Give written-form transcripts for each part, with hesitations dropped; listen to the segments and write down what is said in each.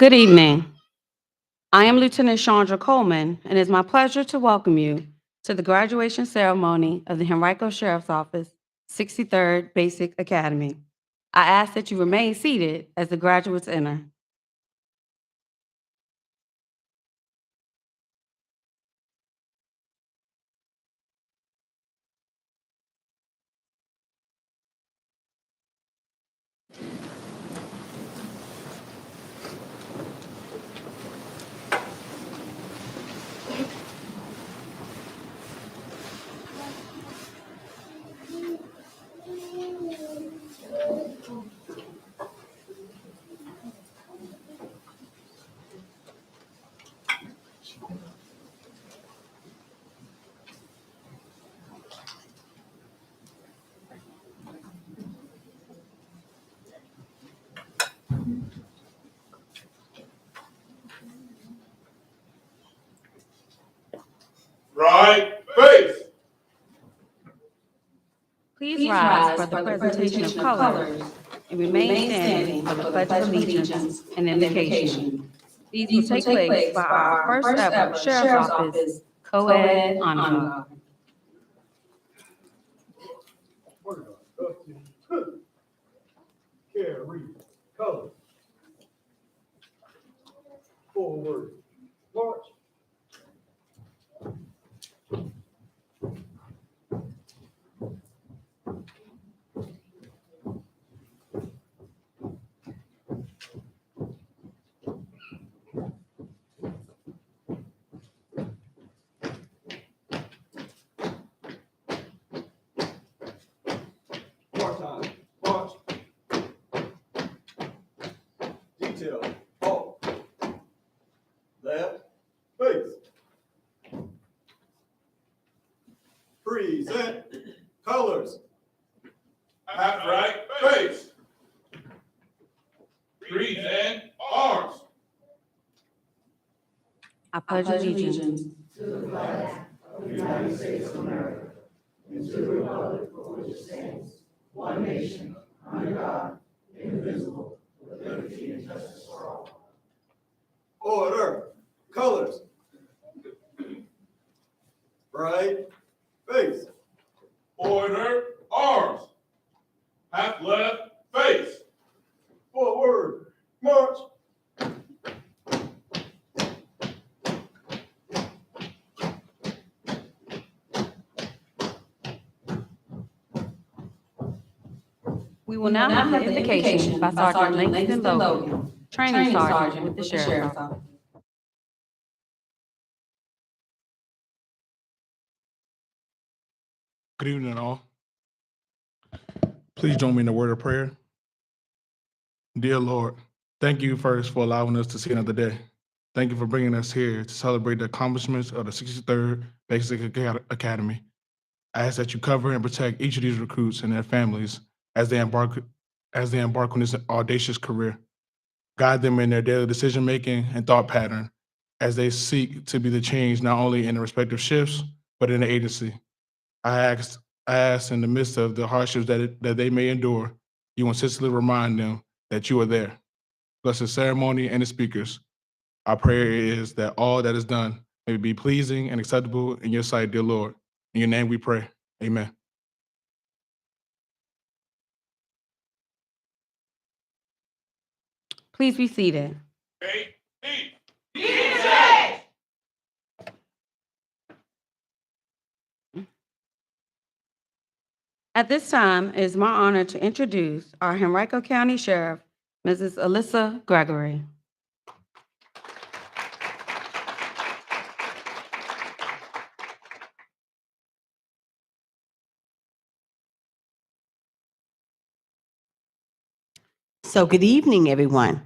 Good evening. I am Lieutenant Chandra Coleman, and it is my pleasure to welcome you to the graduation ceremony of the Henrico Sheriff's Office 63rd Basic Academy. I ask that you remain seated as the graduates enter. Right face. Please rise for the presentation of colors and remain standing for the Pledge of Allegiance and Invocation. These will take place by our first ever Sheriff's Office Co-Ed Honor Guard. Carry colors. Forward. March. More time. March. Detail. Halt. Left. Face. Present. Colors. Half right face. Present arms. I pledge allegiance to the flag of the United States of America and to the republic for which it stands, one nation, under God, indivisible, with liberty and justice for all. Order. Colors. Right face. Order. Arms. Half left face. Forward. March. We will now have the invocation by Sergeant Langston Logan, training sergeant with the Sheriff's Office. Good evening, all. Please join me in the word of prayer. Dear Lord, thank you first for allowing us to see another day. Thank you for bringing us here to celebrate the accomplishments of the 63rd Basic Academy. I ask that you cover and protect each of these recruits and their families as they embark on this audacious career. Guide them in their daily decision-making and thought pattern as they seek to be the change not only in the respective shifts, but in the agency. I ask in the midst of the hardships that they may endure, you insistently remind them that you are there. Bless the ceremony and the speakers. Our prayer is that all that is done may be pleasing and acceptable in your sight, dear Lord. In your name we pray. Amen. Please be seated. At this time, it is my honor to introduce our Henrico County Sheriff, Mrs. Alyssa Gregory. So good evening, everyone.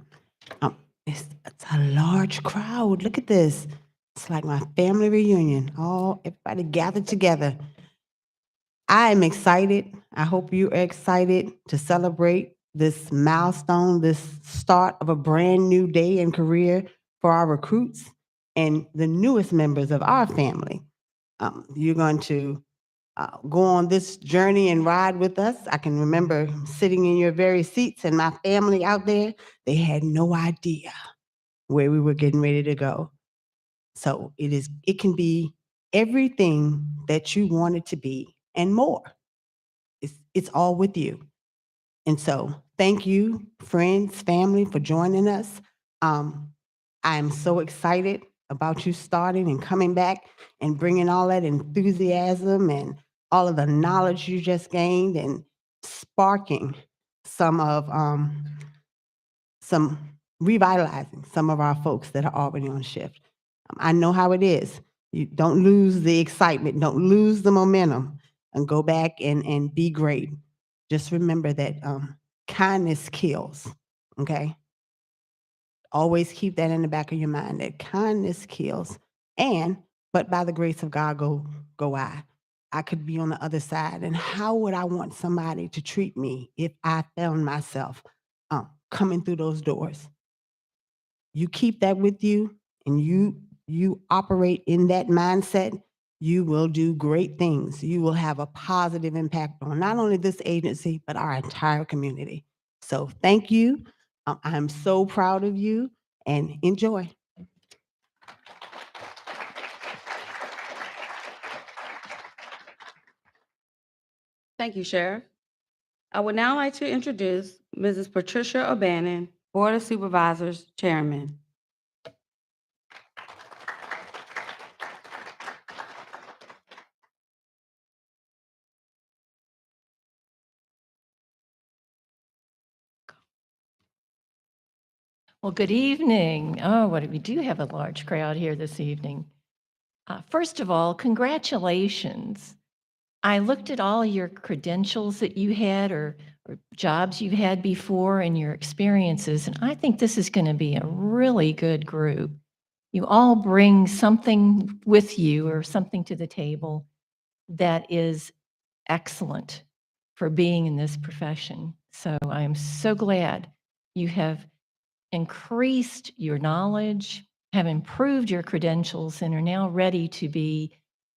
It's a large crowd. Look at this. It's like my family reunion. Everybody gathered together. I am excited. I hope you are excited to celebrate this milestone, this start of a brand new day and career for our recruits and the newest members of our family. You're going to go on this journey and ride with us. I can remember sitting in your very seats and my family out there, they had no idea where we were getting ready to go. So it can be everything that you want it to be and more. It's all with you. And so thank you, friends, family, for joining us. I'm so excited about you starting and coming back and bringing all that enthusiasm and all of the knowledge you just gained and sparking some of some revitalizing some of our folks that are already on shift. I know how it is. You don't lose the excitement, don't lose the momentum, and go back and be great. Just remember that kindness kills, okay? Always keep that in the back of your mind, that kindness kills. But by the grace of God, go I. I could be on the other side. And how would I want somebody to treat me if I found myself coming through those doors? You keep that with you and you operate in that mindset, you will do great things. You will have a positive impact on not only this agency, but our entire community. So thank you. I'm so proud of you and enjoy. Thank you, Sheriff. I would now like to introduce Mrs. Patricia O'Bannon, Board of Supervisors Chairman. Well, good evening. Oh, we do have a large crowd here this evening. First of all, congratulations. I looked at all your credentials that you had or jobs you've had before and your experiences, and I think this is going to be a really good group. You all bring something with you or something to the table that is excellent for being in this profession. So I am so glad you have increased your knowledge, have improved your credentials, and are now ready to be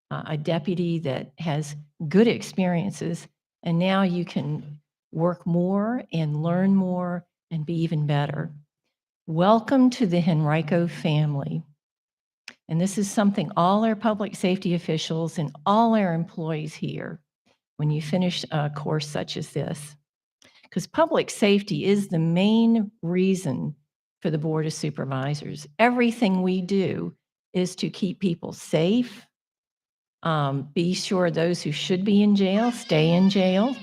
a deputy that has good experiences. And now you can work more and learn more and be even better. Welcome to the Henrico family. And this is something all our public safety officials and all our employees hear when you finish a course such as this. Because public safety is the main reason for the Board of Supervisors. Everything we do is to keep people safe, be sure those who should be in jail stay in jail,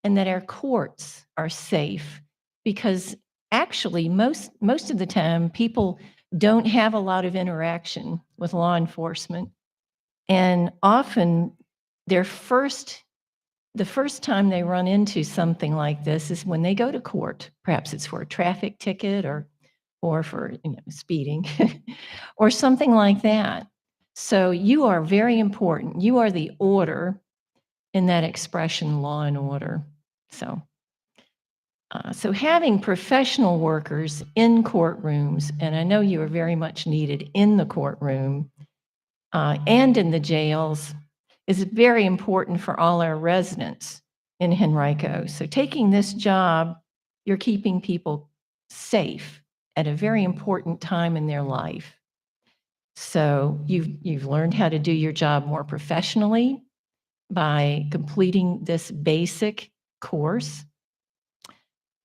and that our courts are safe. Because actually, most of the time, people don't have a lot of interaction with law enforcement. And often, the first time they run into something like this is when they go to court. Perhaps it's for a traffic ticket or for speeding or something like that. So you are very important. You are the order in that expression, law and order. So having professional workers in courtrooms, and I know you are very much needed in the courtroom and in the jails, is very important for all our residents in Henrico. So taking this job, you're keeping people safe at a very important time in their life. So you've learned how to do your job more professionally by completing this basic course.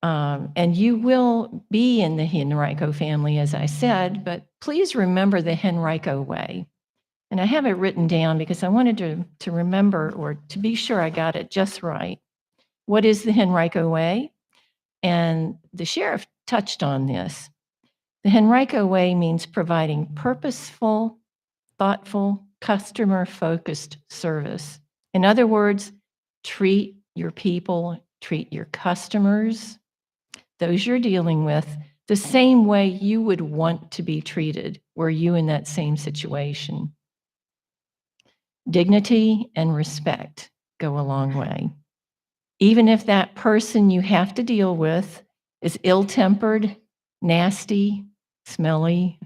And you will be in the Henrico family, as I said, but please remember the Henrico way. And I have it written down because I wanted to remember or to be sure I got it just right. What is the Henrico way? And the sheriff touched on this. The Henrico way means providing purposeful, thoughtful, customer-focused service. In other words, treat your people, treat your customers, those you're dealing with, the same way you would want to be treated were you in that same situation. Dignity and respect go a long way. Even if that person you have to deal with is ill-tempered, nasty, smelly,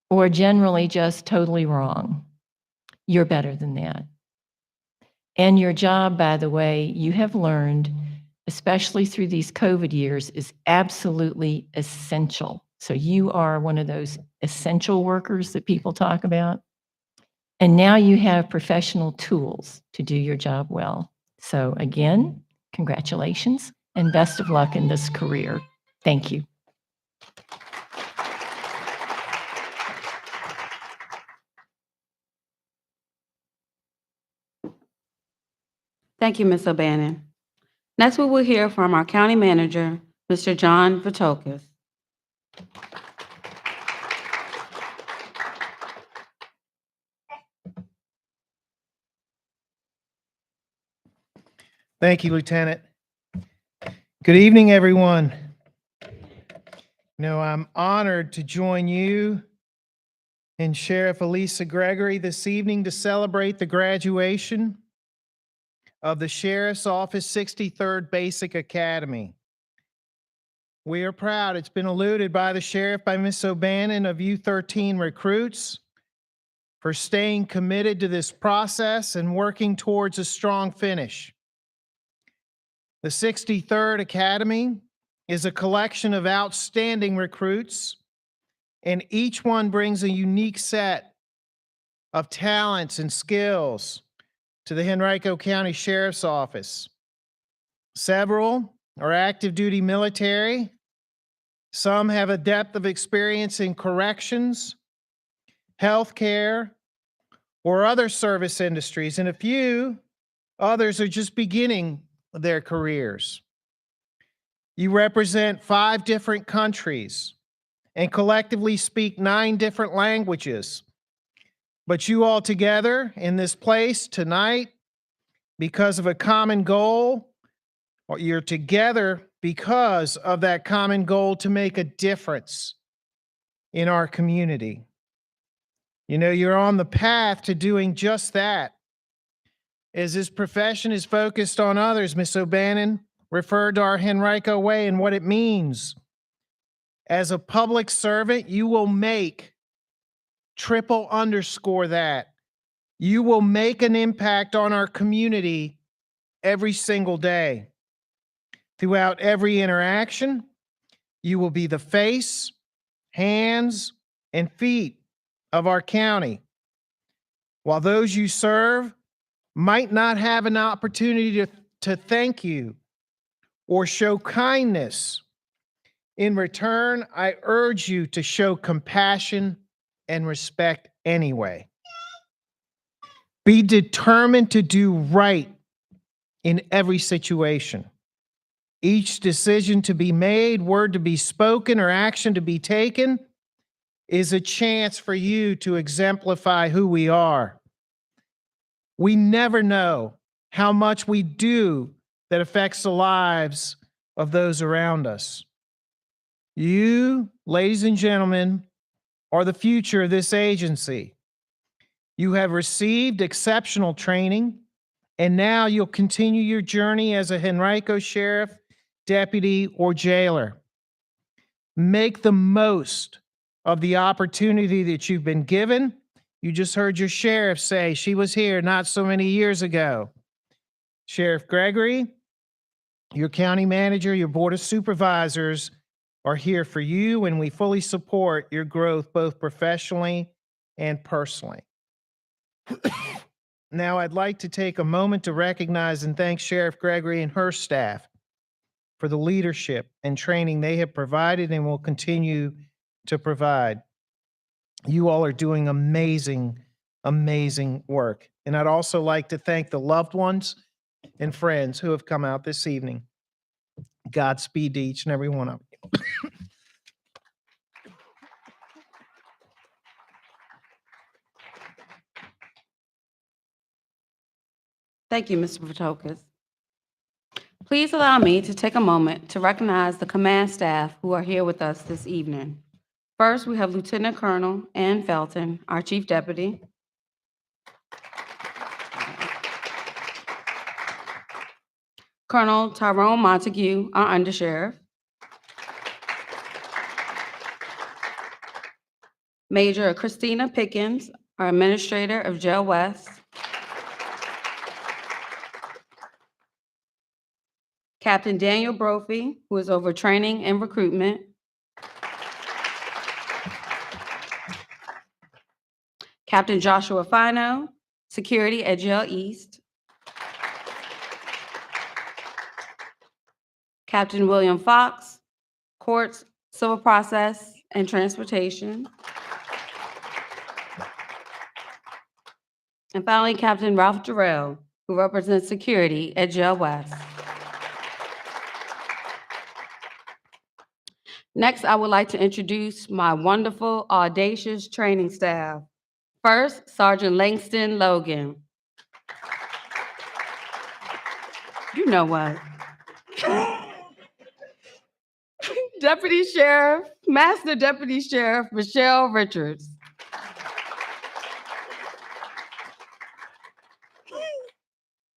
or generally just totally wrong, you're better than that. And your job, by the way, you have learned, especially through these COVID years, is absolutely essential. So you are one of those essential workers that people talk about. And now you have professional tools to do your job well. So again, congratulations and best of luck in this career. Thank you. Thank you, Ms. O'Bannon. Next, we will hear from our county manager, Mr. John Vitokis. Thank you, Lieutenant. Good evening, everyone. I'm honored to join you and Sheriff Elisa Gregory this evening to celebrate the graduation of the Sheriff's Office 63rd Basic Academy. We are proud. It's been alluded by the Sheriff, by Ms. O'Bannon, of you 13 recruits for staying committed to this process and working towards a strong finish. The 63rd Academy is a collection of outstanding recruits, and each one brings a unique set of talents and skills to the Henrico County Sheriff's Office. Several are active duty military. Some have a depth of experience in corrections, healthcare, or other service industries, and a few others are just beginning their careers. You represent 5 different countries and collectively speak 9 different languages. But you all together in this place tonight, because of a common goal, or you're together because of that common goal to make a difference in our community. You're on the path to doing just that. As this profession is focused on others, Ms. O'Bannon referred to our Henrico way and what it means. As a public servant, you will make, triple underscore that, you will make an impact on our community every single day. Throughout every interaction, you will be the face, hands, and feet of our county. While those you serve might not have an opportunity to thank you or show kindness, in return, I urge you to show compassion and respect anyway. Be determined to do right in every situation. Each decision to be made, word to be spoken, or action to be taken is a chance for you to exemplify who we are. We never know how much we do that affects the lives of those around us. You, ladies and gentlemen, are the future of this agency. You have received exceptional training, and now you'll continue your journey as a Henrico sheriff, deputy, or jailer. Make the most of the opportunity that you've been given. You just heard your sheriff say she was here not so many years ago. Sheriff Gregory, your county manager, your board of supervisors are here for you, and we fully support your growth both professionally and personally. Now, I'd like to take a moment to recognize and thank Sheriff Gregory and her staff for the leadership and training they have provided and will continue to provide. You all are doing amazing, amazing work. And I'd also like to thank the loved ones and friends who have come out this evening. Godspeed to each and every one of you. Thank you, Mr. Vitokis. Please allow me to take a moment to recognize the command staff who are here with us this evening. First, we have Lieutenant Colonel Ann Felton, our Chief Deputy. Colonel Tyrone Montague, our Undersheriff. Major Christina Pickens, our Administrator of Jail West. Captain Daniel Brophy, who is over training and recruitment. Captain Joshua Fino, Security at Jail East. Captain William Fox, Courts, Civil Process, and Transportation. And finally, Captain Ralph Durrell, who represents Security at Jail West. Next, I would like to introduce my wonderful, audacious training staff. First, Sergeant Langston Logan. You know what? Deputy Sheriff, Master Deputy Sheriff Michelle Richards.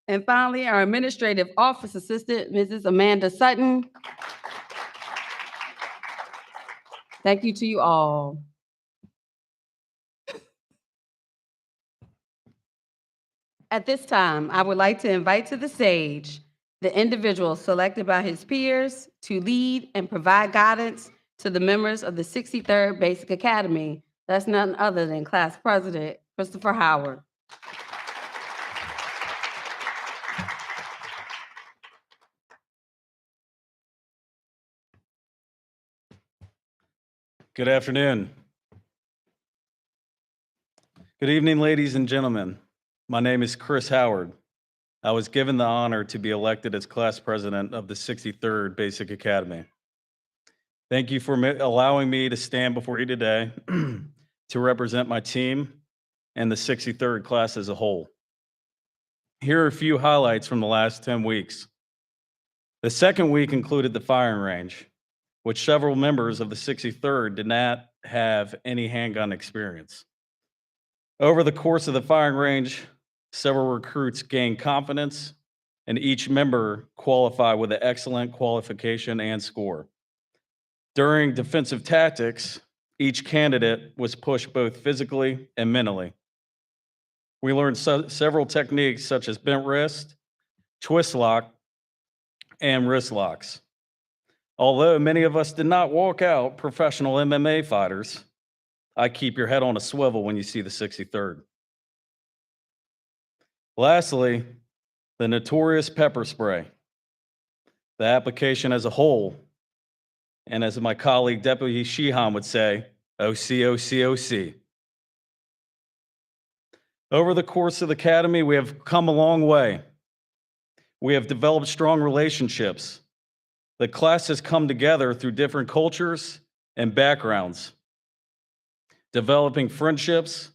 And finally, our Administrative Office Assistant, Mrs. Amanda Sutton. Thank you to you all. At this time, I would like to invite to the stage the individual selected by his peers to lead and provide guidance to the members of the 63rd Basic Academy. That's none other than Class President Christopher Howard. Good afternoon. Good evening, ladies and gentlemen. My name is Chris Howard. I was given the honor to be elected as class president of the 63rd Basic Academy. Thank you for allowing me to stand before you today to represent my team and the 63rd class as a whole. Here are a few highlights from the last 10 weeks. The second week included the firing range, which several members of the 63rd did not have any handgun experience. Over the course of the firing range, several recruits gained confidence, and each member qualified with an excellent qualification and score. During defensive tactics, each candidate was pushed both physically and mentally. We learned several techniques such as bent wrist, twist lock, and wrist locks. Although many of us did not walk out professional MMA fighters, I keep your head on a swivel when you see the 63rd. Lastly, the notorious pepper spray. The application as a whole, and as my colleague Deputy Sheehan would say, OC, OC, OC. Over the course of the academy, we have come a long way. We have developed strong relationships. The class has come together through different cultures and backgrounds, developing friendships.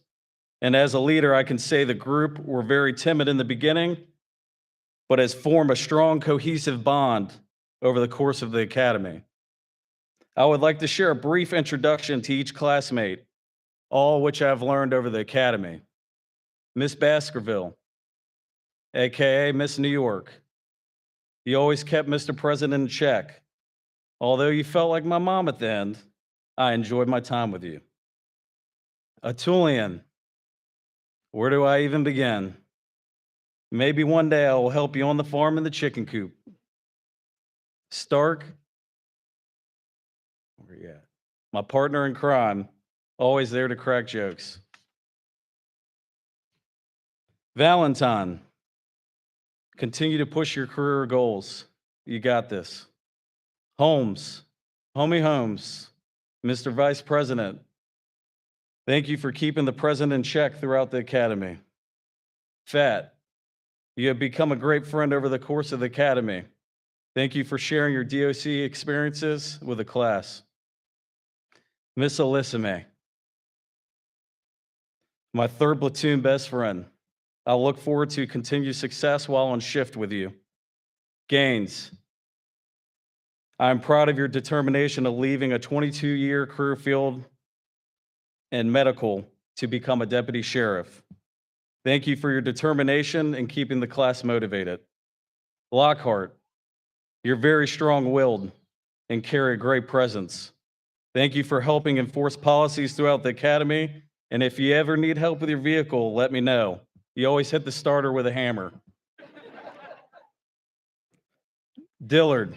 And as a leader, I can say the group were very timid in the beginning, but has formed a strong, cohesive bond over the course of the academy. I would like to share a brief introduction to each classmate, all which I've learned over the academy. Miss Baskerville, AKA Miss New York. You always kept Mr. President in check. Although you felt like my mom at the end, I enjoyed my time with you. Atulian, where do I even begin? Maybe one day I will help you on the farm in the chicken coop. Stark, where you at? My partner in crime, always there to crack jokes. Valentine, continue to push your career goals. You got this. Holmes, Homie Holmes, Mr. Vice President, thank you for keeping the president in check throughout the academy. Fat, you have become a great friend over the course of the academy. Thank you for sharing your DOC experiences with the class. Miss Alyssa May, my third platoon best friend. I look forward to continued success while on shift with you. Gaines, I'm proud of your determination of leaving a 22-year career field and medical to become a deputy sheriff. Thank you for your determination in keeping the class motivated. Lockhart, you're very strong-willed and carry a great presence. Thank you for helping enforce policies throughout the academy, and if you ever need help with your vehicle, let me know. You always hit the starter with a hammer. Dillard,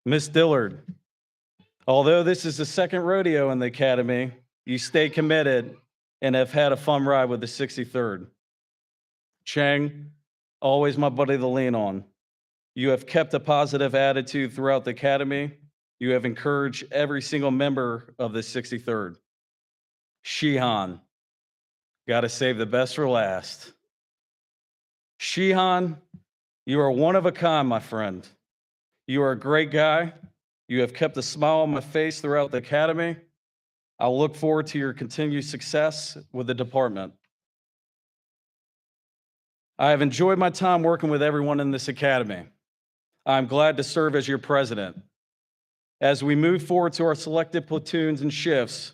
Miss Dillard, although this is the second rodeo in the academy, you stay committed and have had a fun ride with the 63rd. Chang, always my buddy to lean on. You have kept a positive attitude throughout the academy. You have encouraged every single member of the 63rd. Shihan, got to save the best for last. Shihan, you are one of a kind, my friend. You are a great guy. You have kept a smile on my face throughout the academy. I look forward to your continued success with the department. I have enjoyed my time working with everyone in this academy. I'm glad to serve as your president. As we move forward to our selected platoons and shifts,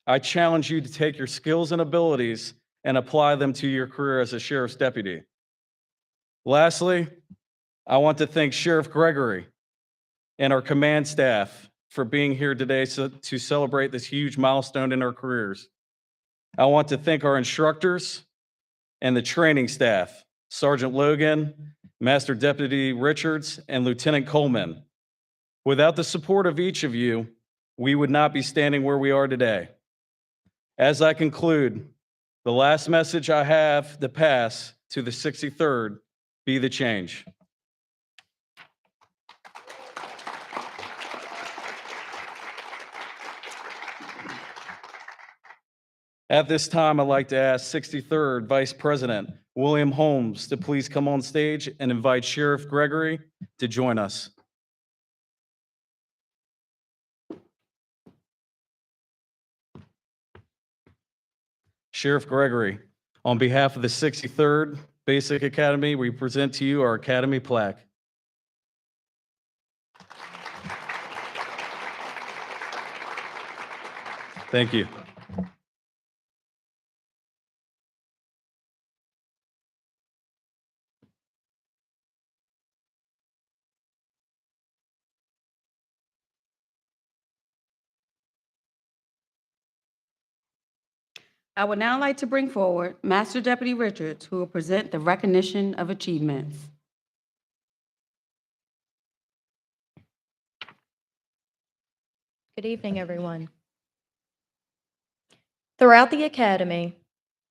I challenge you to take your skills and abilities and apply them to your career as a sheriff's deputy. Lastly, I want to thank Sheriff Gregory and our command staff for being here today to celebrate this huge milestone in our careers. I want to thank our instructors and the training staff, Sergeant Logan, Master Deputy Richards, and Lieutenant Coleman. Without the support of each of you, we would not be standing where we are today. As I conclude, the last message I have to pass to the 63rd, be the change. At this time, I'd like to ask 63rd Vice President William Holmes to please come on stage and invite Sheriff Gregory to join us. Sheriff Gregory, on behalf of the 63rd Basic Academy, we present to you our Academy plaque. Thank you. I would now like to bring forward Master Deputy Richards, who will present the recognition of achievements. Good evening, everyone. Throughout the academy,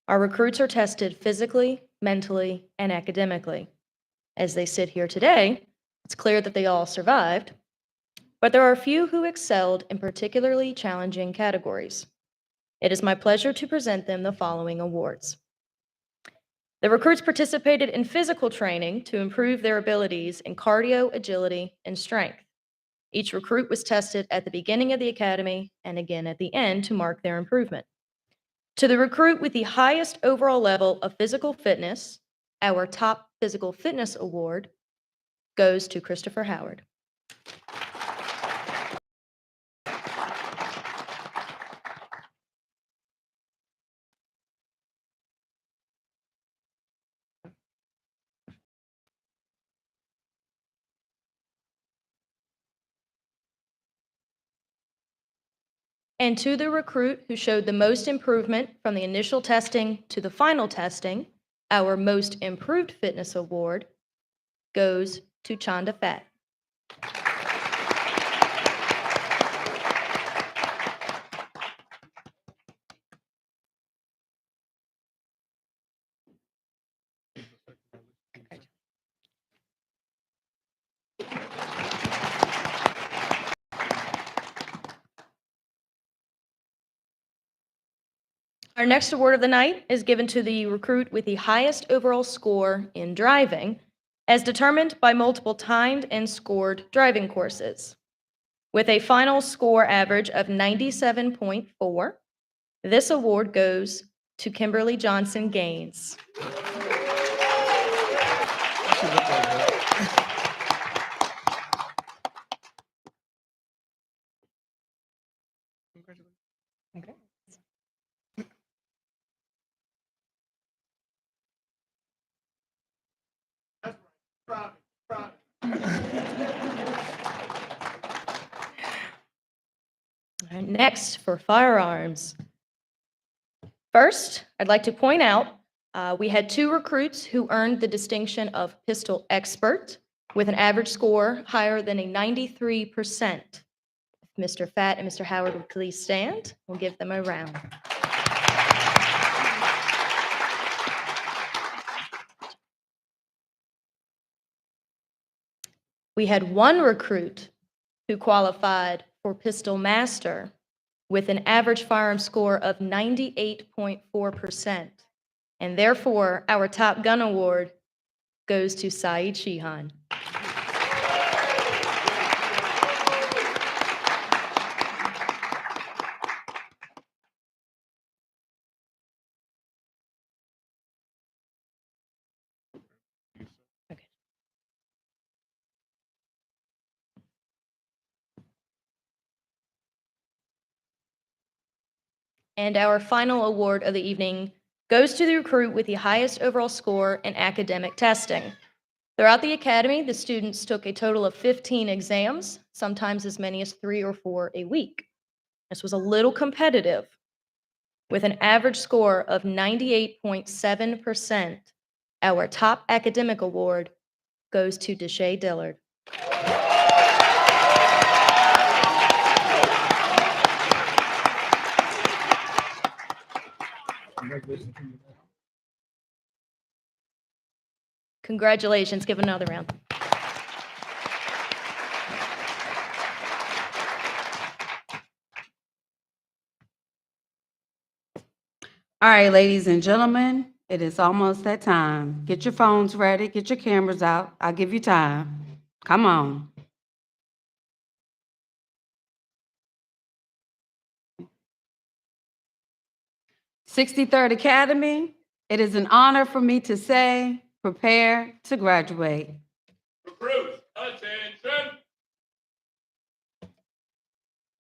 our recruits are tested physically, mentally, and academically. As they sit here today, it's clear that they all survived, but there are a few who excelled in particularly challenging categories. It is my pleasure to present them the following awards. The recruits participated in physical training to improve their abilities in cardio, agility, and strength. Each recruit was tested at the beginning of the academy and again at the end to mark their improvement. To the recruit with the highest overall level of physical fitness, our top physical fitness award goes to Christopher Howard. And to the recruit who showed the most improvement from the initial testing to the final testing, our Most Improved Fitness Award goes to Chanda Fat. Our next award of the night is given to the recruit with the highest overall score in driving, as determined by multiple timed and scored driving courses. With a final score average of 97.4, this award goes to Kimberly Johnson Gaines. And next, for firearms. First, I'd like to point out we had two recruits who earned the distinction of pistol expert with an average score higher than a 93%. If Mr. Fatt and Mr. Howard would please stand, we'll give them a round. We had one recruit who qualified for Pistol Master with an average firearm score of 98.4%. And therefore, our Top Gun Award goes to Saeed Shihan. Okay. And our final award of the evening goes to the recruit with the highest overall score in academic testing. Throughout the academy, the students took a total of 15 exams, sometimes as many as 3 or 4 a week. This was a little competitive. With an average score of 98.7%, our top academic award goes to Deshae Dillard. Congratulations. Give another round. All right, ladies and gentlemen, it is almost that time. Get your phones ready, get your cameras out. I'll give you time. Come on. '63rd Academy, it is an honor for me to say, prepare to graduate. Recruits, attention.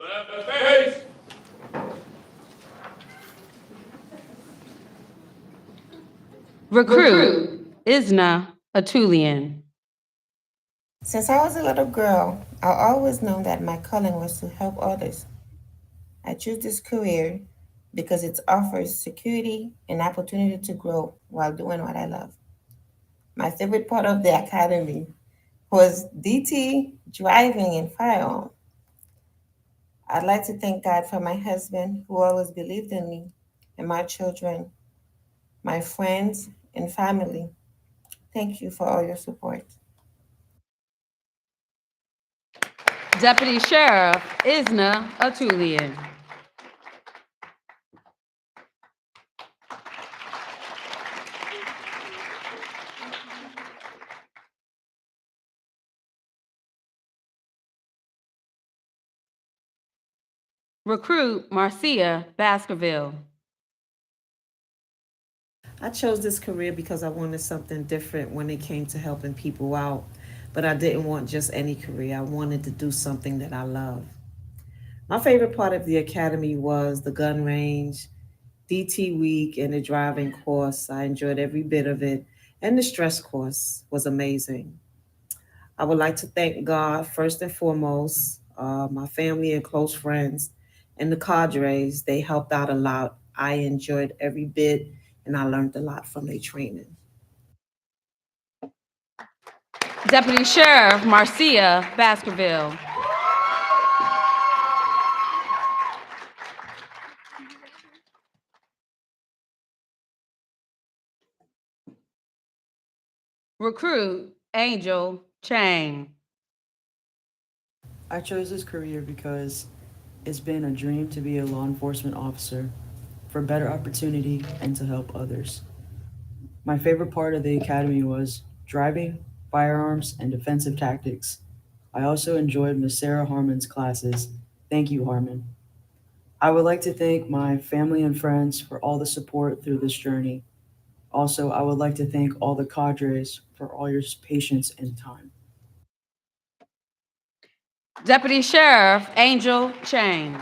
Left face. Recruit, Isna Atulian. Since I was a little girl, I always known that my calling was to help others. I choose this career because it offers security and opportunity to grow while doing what I love. My favorite part of the academy was DT, driving, and firearm. I'd like to thank God for my husband who always believed in me and my children, my friends, and family. Thank you for all your support. Deputy Sheriff Isna Atulian. Recruit Marcia Baskerville. I chose this career because I wanted something different when it came to helping people out, but I didn't want just any career. I wanted to do something that I love. My favorite part of the academy was the gun range, DT week, and the driving course. I enjoyed every bit of it, and the stress course was amazing. I would like to thank God first and foremost, my family and close friends, and the cadres. They helped out a lot. I enjoyed every bit, and I learned a lot from their training. Deputy Sheriff Marcia Baskerville. Recruit Angel Chang. I chose this career because it's been a dream to be a law enforcement officer for better opportunity and to help others. My favorite part of the academy was driving, firearms, and defensive tactics. I also enjoyed Miss Sarah Harmon's classes. Thank you, Harmon. I would like to thank my family and friends for all the support through this journey. Also, I would like to thank all the cadres for all your patience and time. Deputy Sheriff Angel Chang.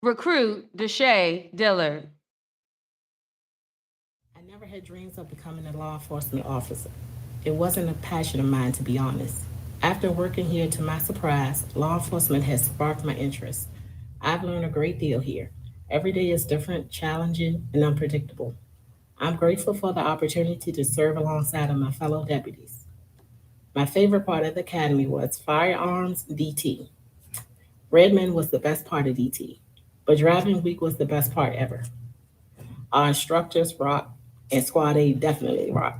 Recruit Deshae Dillard. I never had dreams of becoming a law enforcement officer. It wasn't a passion of mine, to be honest. After working here, to my surprise, law enforcement has sparked my interest. I've learned a great deal here. Every day is different, challenging, and unpredictable. I'm grateful for the opportunity to serve alongside of my fellow deputies. My favorite part of the academy was firearms DT. Redmond was the best part of DT. but driving week was the best part ever. Our instructors rock, and Squad A definitely rock.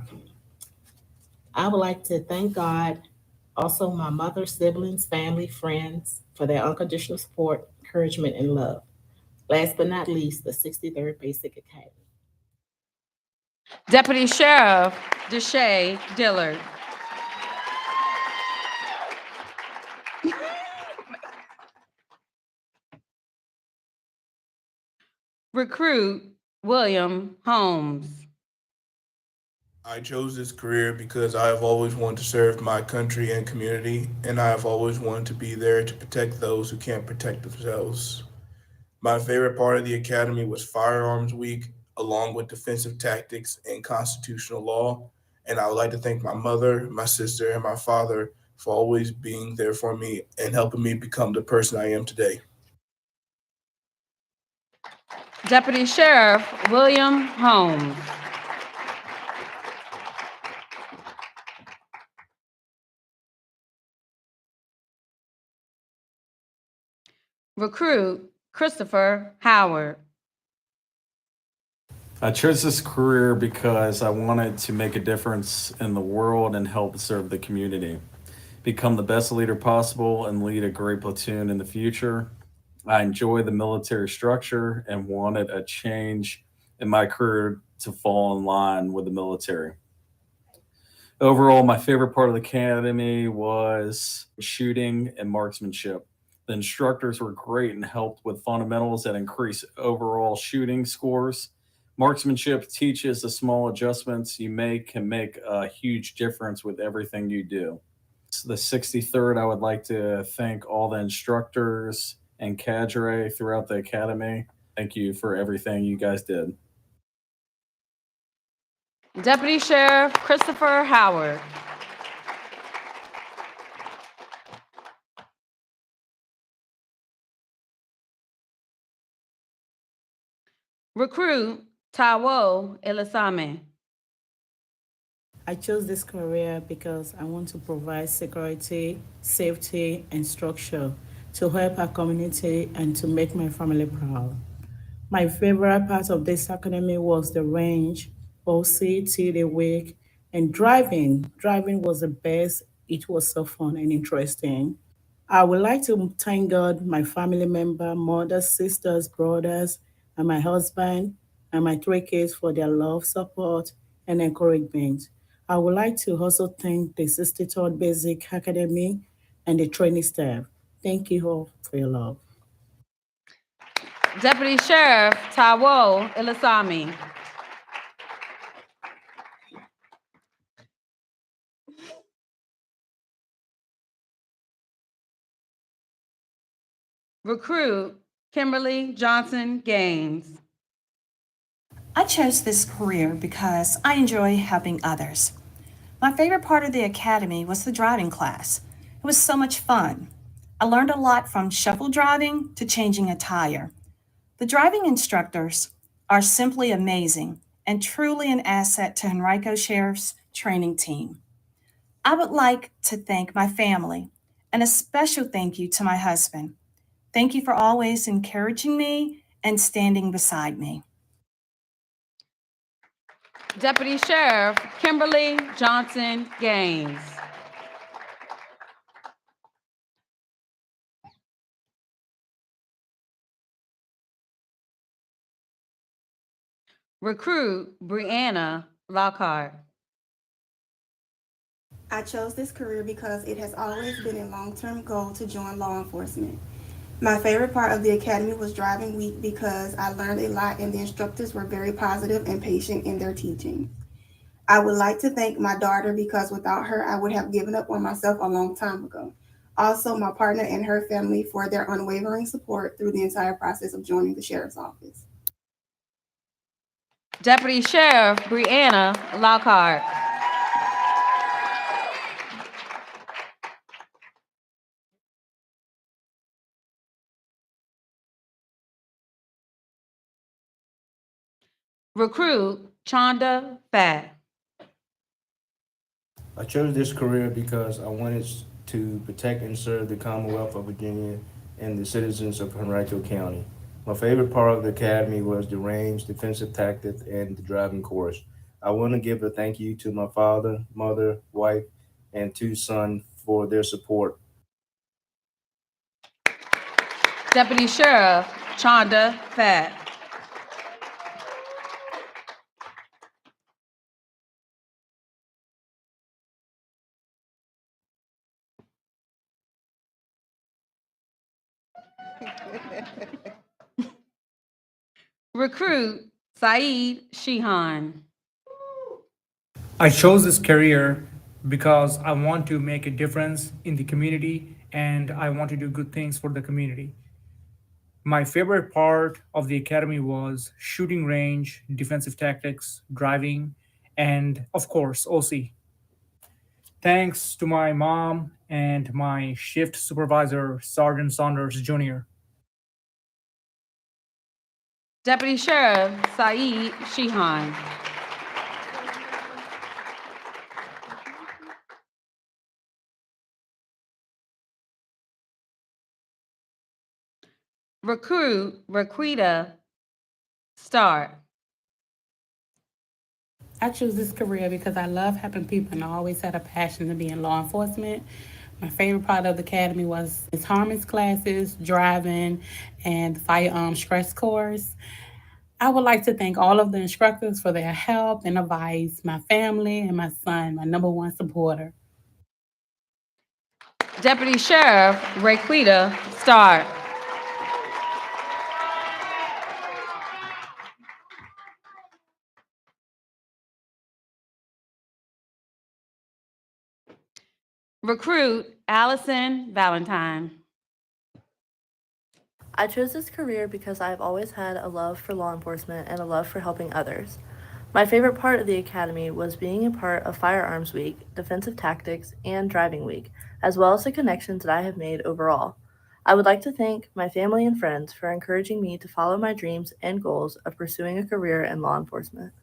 I would like to thank God, also my mother, siblings, family, friends, for their unconditional support, encouragement, and love. Last but not least, the 63rd Basic Academy. Deputy Sheriff Deshae Dillard. Recruit William Holmes. I chose this career because I have always wanted to serve my country and community, and I have always wanted to be there to protect those who can't protect themselves. My favorite part of the academy was Firearms Week, along with defensive tactics and constitutional law. And I would like to thank my mother, my sister, and my father for always being there for me and helping me become the person I am today. Deputy Sheriff William Holmes. Recruit Christopher Howard. I chose this career because I wanted to make a difference in the world and help serve the community, become the best leader possible, and lead a great platoon in the future. I enjoy the military structure and wanted a change in my career to fall in line with the military. Overall, my favorite part of the academy was shooting and marksmanship. The instructors were great and helped with fundamentals that increase overall shooting scores. Marksmanship teaches the small adjustments you make can make a huge difference with everything you do. The 63rd, I would like to thank all the instructors and cadre throughout the academy. Thank you for everything you guys did. Deputy Sheriff Christopher Howard. Recruit Taiwo Elisame. I chose this career because I want to provide security, safety, and structure to help our community and to make my family proud. My favorite part of this academy was the range, OC, the week, and driving. Driving was the best. It was so fun and interesting. I would like to thank God, my family member, mothers, sisters, brothers, and my husband and my three kids for their love, support, and encouragement. I would like to also thank the 63rd Basic Academy and the training staff. Thank you all for your love. Deputy Sheriff Taiwo Elisame. Recruit Kimberly Johnson Gaines. I chose this career because I enjoy helping others. My favorite part of the academy was the driving class. It was so much fun. I learned a lot from shuffle driving to changing a tire. The driving instructors are simply amazing and truly an asset to Henrico Sheriff's training team. I would like to thank my family and a special thank you to my husband. Thank you for always encouraging me and standing beside me. Deputy Sheriff Kimberly Johnson Gaines. Recruit Brianna Lockhart. I chose this career because it has always been a long-term goal to join law enforcement. My favorite part of the academy was driving week because I learned a lot and the instructors were very positive and patient in their teaching. I would like to thank my daughter because without her, I would have given up on myself a long time ago. Also, my partner and her family for their unwavering support through the entire process of joining the sheriff's office. Deputy Sheriff Brianna Lockhart. Recruit Chonda Fat. I chose this career because I wanted to protect and serve the Commonwealth of Virginia and the citizens of Henrico County. My favorite part of the academy was the range, defensive tactics, and the driving course. I want to give a thank you to my father, mother, wife, and 2 sons for their support. Deputy Sheriff Chonda Fat. Recruit Saeed Shihan. I chose this career because I want to make a difference in the community and I want to do good things for the community. My favorite part of the academy was shooting range, defensive tactics, driving, and of course, OC. Thanks to my mom and my shift supervisor, Sergeant Saunders Jr. Deputy Sheriff Saeed Shihan. Recruit Raquita Start. I choose this career because I love helping people and I always had a passion to be in law enforcement. My favorite part of the academy was its harness classes, driving, and the firearm stress course. I would like to thank all of the instructors for their help and advice, my family, and my son, my #1 supporter. Deputy Sheriff Raquita Start. Recruit Allison Valentine. I chose this career because I've always had a love for law enforcement and a love for helping others. My favorite part of the academy was being a part of Firearms Week, Defensive Tactics, and Driving Week, as well as the connections that I have made overall. I would like to thank my family and friends for encouraging me to follow my dreams and goals of pursuing a career in law enforcement.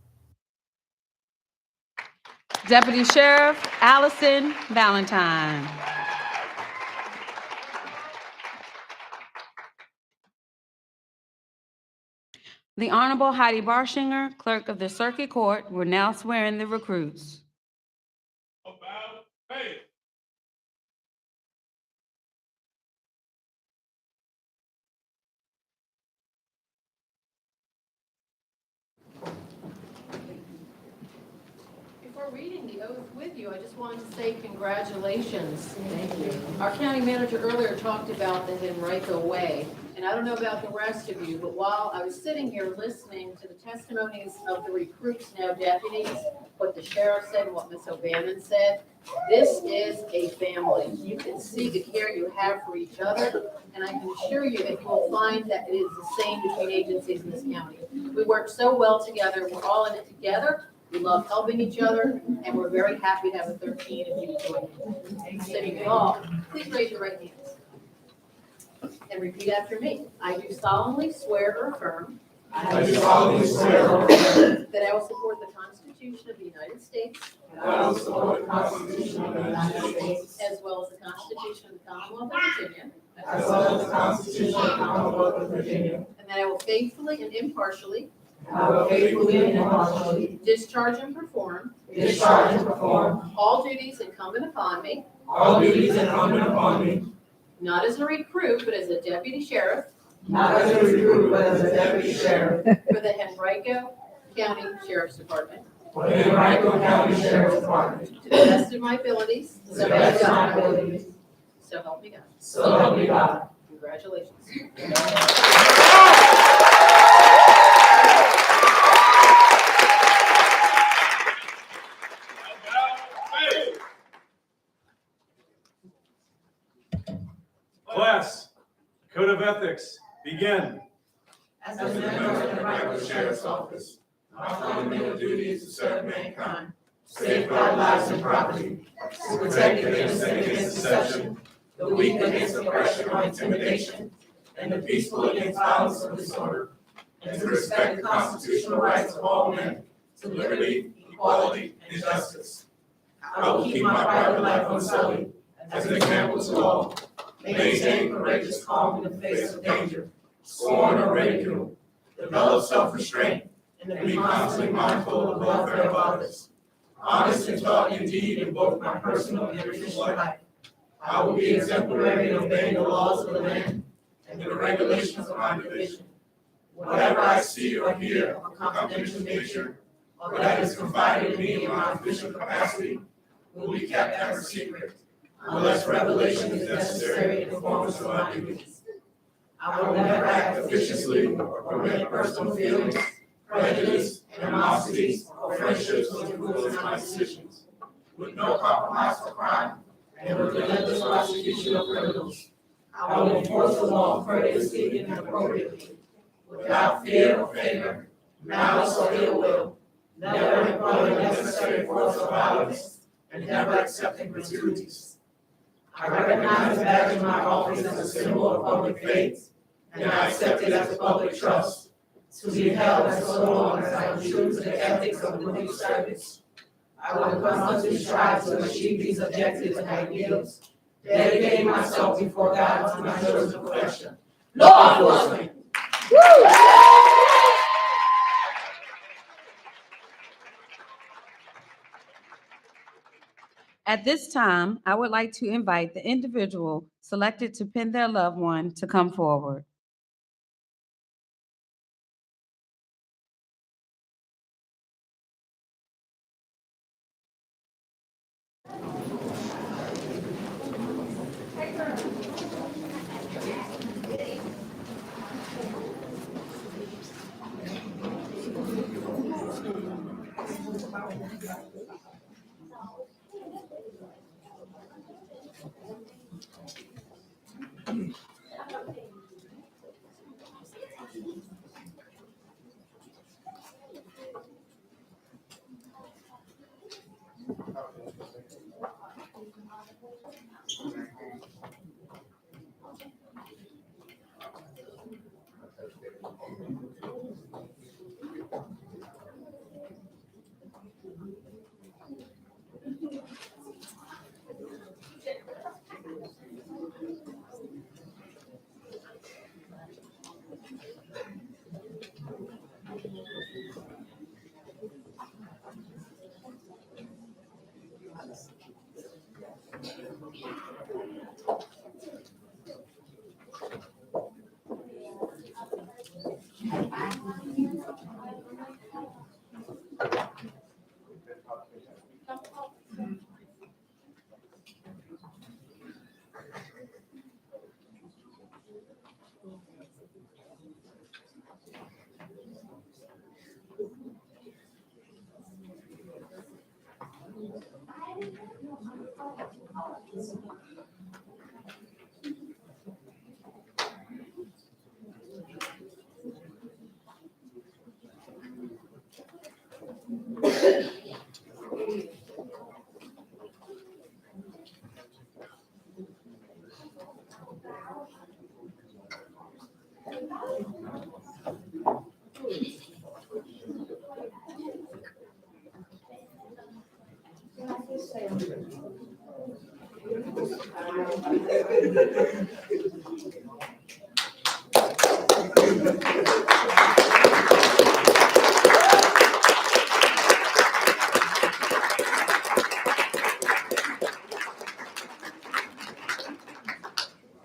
Deputy Sheriff Allison Valentine. The Honorable Heidi Barshinger, Clerk of the Circuit Court, will now swear in the recruits. About face. Before reading the oath with you, I just wanted to say congratulations. Thank you. Our county manager earlier talked about the Henrico Way, and I don't know about the rest of you, but while I was sitting here listening to the testimonies of the recruits, now deputies, what the sheriff said and what Ms. O'Bannon said, this is a family. You can see the care you have for each other, and I can assure you that you will find that it is the same between agencies in this county. We work so well together. We're all in it together. We love helping each other, and we're very happy to have a 13 of you join. So you can all, please raise your right hands and repeat after me. I do solemnly swear or affirm. I do solemnly swear or affirm. That I will support the Constitution of the United States. That I will support the Constitution of the United States. As well as the Constitution of the Commonwealth of Virginia. As well as the Constitution of the Commonwealth of Virginia. And that I will faithfully and impartially. I will faithfully and impartially. Discharge and perform. All duties incumbent upon me. All duties incumbent upon me. Not as a recruit, but as a deputy sheriff. Not as a recruit, but as a deputy sheriff. For the Henrico County Sheriff's Department. For the Henrico County Sheriff's Department. To the best of my abilities. To the best of my abilities. So help me God. So help me God. Congratulations. Class, Code of Ethics, begin. As a member of the Henrico Sheriff's Office, my fundamental duty is to serve mankind, safeguard lives and property, to protect the innocent against deception, the weak against oppression or intimidation, and the peaceful against violence or disorder, and to respect the constitutional rights of all men, to liberty, equality, and justice. I will keep my private life unsullied as an example to all, maintain courageous calm in the face of danger, scorn, or ridicule. Develop self-restraint and be constantly mindful of the welfare of others. Honest in thought and deed in both my personal and official life. I will be exemplary in obeying the laws of the land and the regulations of my division. Whatever I see or hear of a confidential nature, or that is confided to me in my official capacity, will be kept ever secret, unless revelation is necessary in performance of my duties. I will never act officiously or permit personal feelings, prejudice, animosities, or friendships to influence my decisions. With no compromise for crime, and with relentless prosecution of criminals, I will enforce the law courteously and appropriately, without fear or favor, malice or ill will, never employing unnecessary force or violence, and never accepting gratuities. I recognize the badge of my office as a symbol of public faith, and I accept it as a public trust, to be held as so long as I am true to the ethics of public service. I will constantly strive to achieve these objectives and ideals, dedicating myself before God to my chosen profession, law enforcement. At this time, I would like to invite the individual selected to pin their loved one to come forward.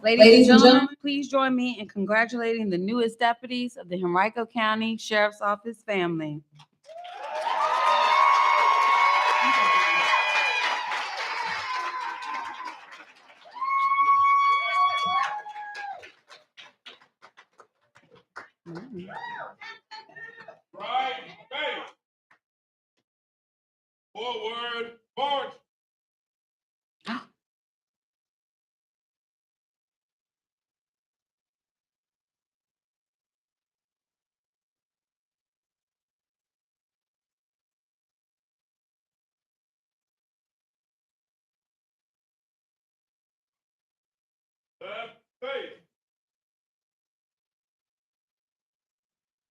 Ladies and gentlemen, please join me in congratulating the newest deputies of the Henrico County Sheriff's Office family. Right, face. Forward, march. Left, face.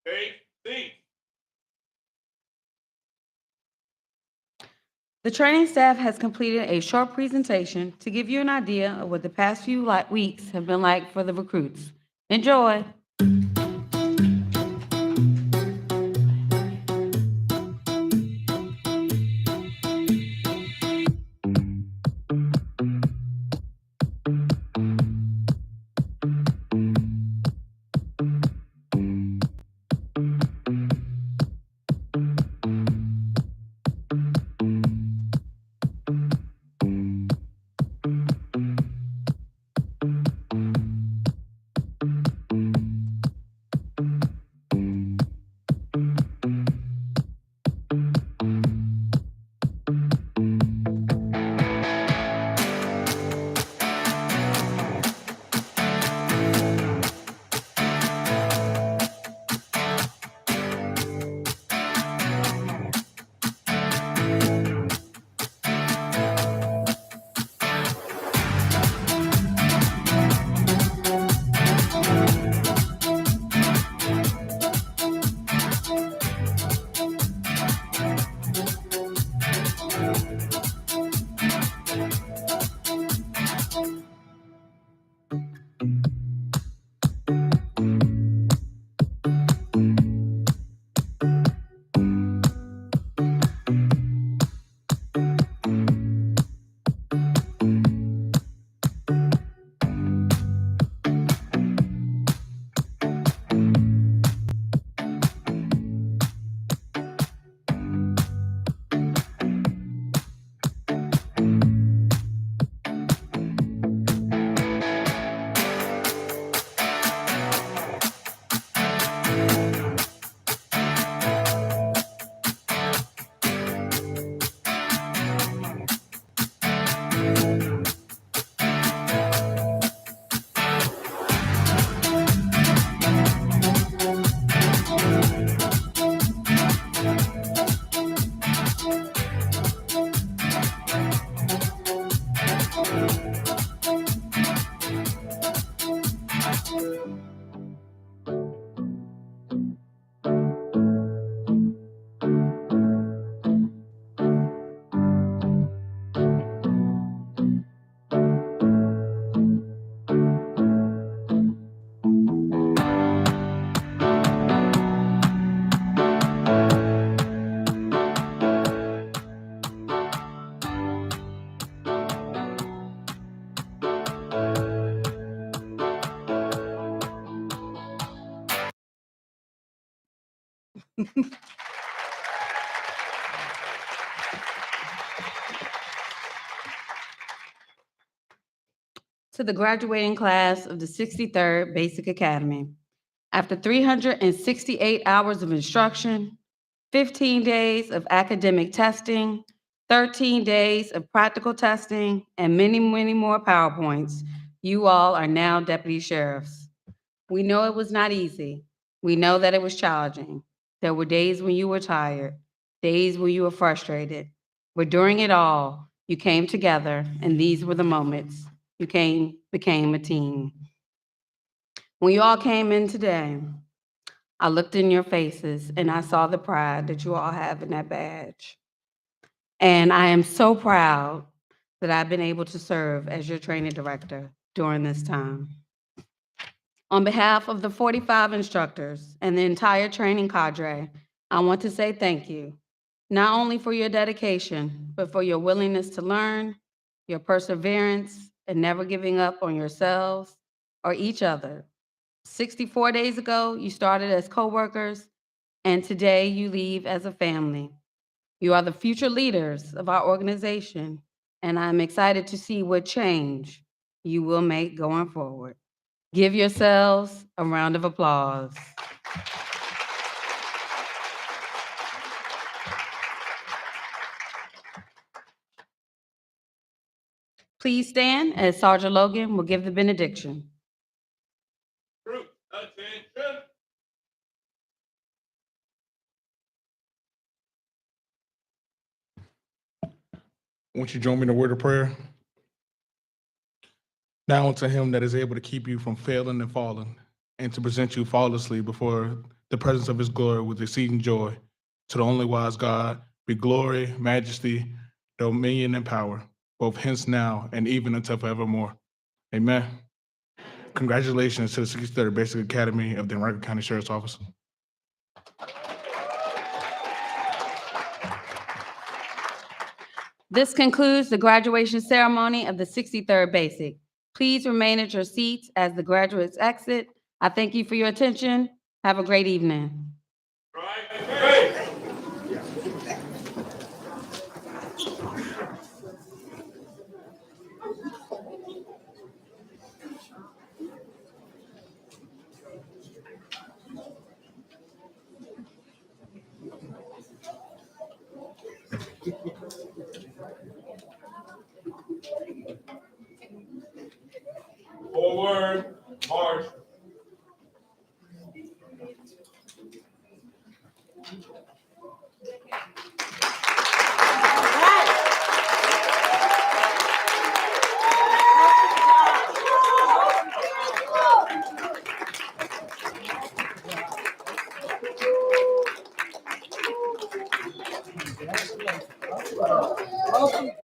Take seat. The training staff has completed a short presentation to give you an idea of what the past few weeks have been like for the recruits. Enjoy. To the graduating class of the 63rd Basic Academy. After 368 hours of instruction, 15 days of academic testing, 13 days of practical testing, and many, many more PowerPoints, you all are now deputy sheriffs. We know it was not easy. We know that it was challenging. There were days when you were tired, days when you were frustrated. But during it all, you came together, and these were the moments. You became a team. When you all came in today, I looked in your faces and I saw the pride that you all have in that badge. And I am so proud that I've been able to serve as your training director during this time. On behalf of the 45 instructors and the entire training cadre, I want to say thank you, not only for your dedication, but for your willingness to learn, your perseverance, and never giving up on yourselves or each other. 64 days ago, you started as coworkers, and today you leave as a family. You are the future leaders of our organization, and I'm excited to see what change you will make going forward. Give yourselves a round of applause. Please stand as Sergeant Logan will give the benediction. Group, attention. Won't you join me in a word of prayer? Now unto him that is able to keep you from failing and falling, and to present you faultlessly before the presence of his glory with exceeding joy. To the only wise God, be glory, majesty, dominion, and power, both hence now and even until forevermore. Amen. Congratulations to the 63rd Basic Academy of the Henrico County Sheriff's Office. This concludes the graduation ceremony of the 63rd Basic. Please remain at your seats as the graduates exit. I thank you for your attention. Have a great evening. Forward, march. Welcome.